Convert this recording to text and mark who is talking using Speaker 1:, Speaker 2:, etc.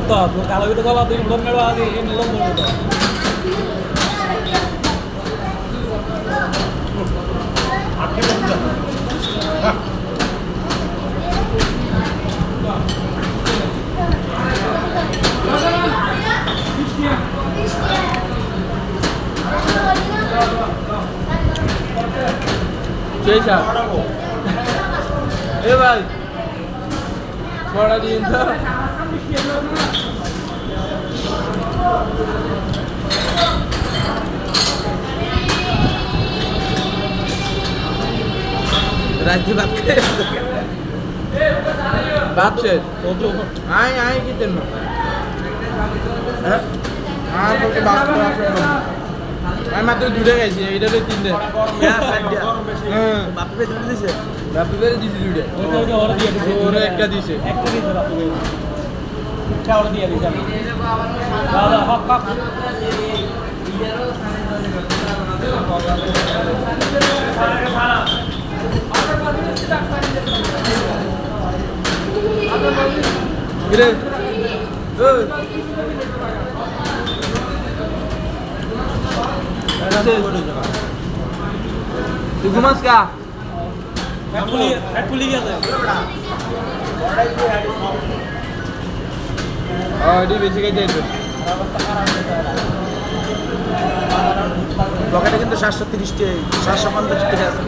Speaker 1: তো কালো ভিতরে গলা তুই লোম মেড়া আগে লোম বলবো তো
Speaker 2: Cesa. Vai. Bora dentro. Raji baat kare. Baat se. Ai kita no. Porque baat kara. আমি মাত্র দুটো খাইছি এটা তো তিনটে বাপি দুটো দিছে বাপি বেড়ে দিছে দুটো ওরা একটা দিছে
Speaker 1: ওরা দিয়ে দিছে দাদা হক হক
Speaker 2: কিরে তুই ঘুমাস কা
Speaker 1: পুলি গেছে
Speaker 2: এটি বেশি খাইতে হইতো
Speaker 3: পকেটে কিন্তু 730 টাকা 750 টাকা আছে